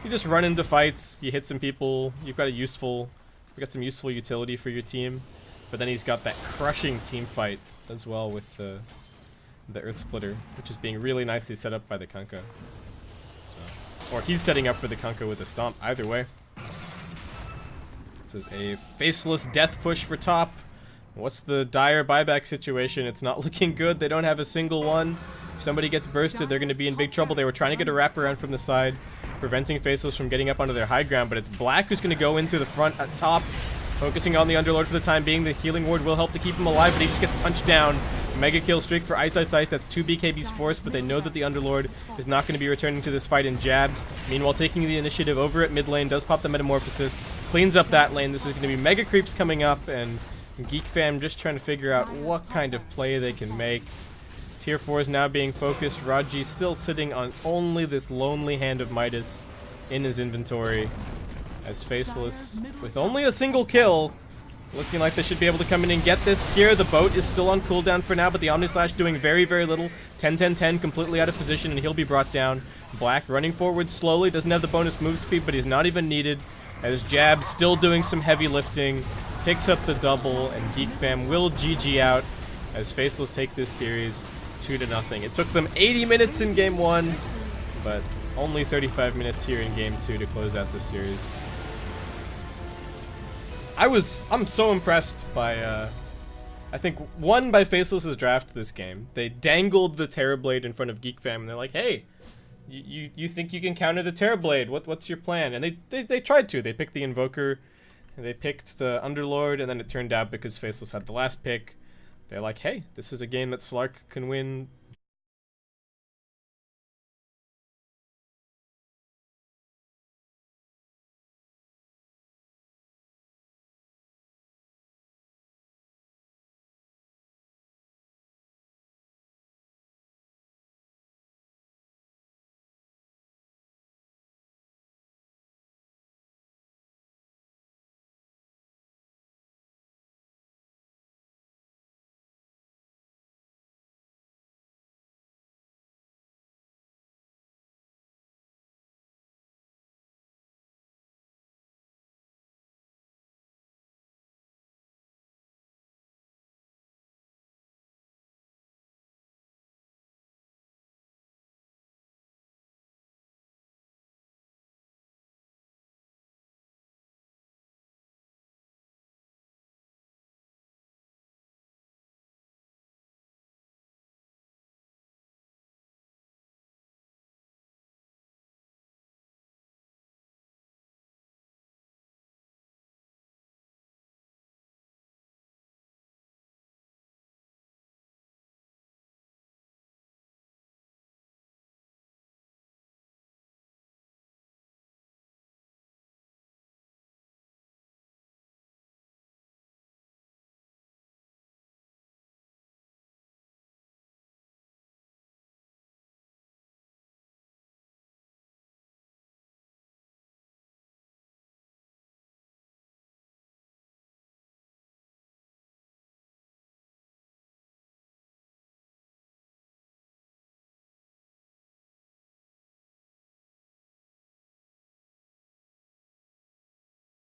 A: You just run into fights, you hit some people, you've got some useful utility for your team. But then he's got that crushing team fight as well with the Earth Splitter, which is being really nicely set up by the Kunkka. So, or he's setting up for the Kunkka with a stomp. Either way. This is a Faceless death push for top. What's the dire buyback situation? It's not looking good. They don't have a single one. If somebody gets bursted, they're going to be in big trouble. They were trying to get a wraparound from the side, preventing Faceless from getting up onto their high ground, but it's Black who's going to go in through the front at top. Focusing on the Underlord for the time being. The healing ward will help to keep him alive, but he just gets punched down. Mega kill streak for Ice. That's 2 BKBs forced, but they know that the Underlord is not going to be returning to this fight in Jabs. Meanwhile, taking the initiative over at mid lane, does pop the Metamorphosis, cleans up that lane. This is going to be Mega Creeps coming up, and Geek Fam just trying to figure out what kind of play they can make. Tier 4 is now being focused. Raji still sitting on only this lonely hand of Midas in his inventory. As Faceless, with only a single kill, looking like they should be able to come in and get this here. The boat is still on cooldown for now, but the Omnislash doing very, very little. 10-10-10, completely out of position, and he'll be brought down. Black running forward slowly, doesn't have the bonus move speed, but he's not even needed. As Jab still doing some heavy lifting, picks up the double, and Geek Fam will GG out as Faceless take this series 2-0. It took them 80 minutes in Game 1, but only 35 minutes here in Game 2 to close out the series. I'm so impressed by, I think, one, by Faceless's draft this game. They dangled the Terrorblade in front of Geek Fam, and they're like, hey, you think you can counter the Terrorblade? What's your plan? And they tried to. They picked the Invoker, and they picked the Underlord, and then it turned out because Faceless had the last pick, they're like, hey, this is a game that Slark can win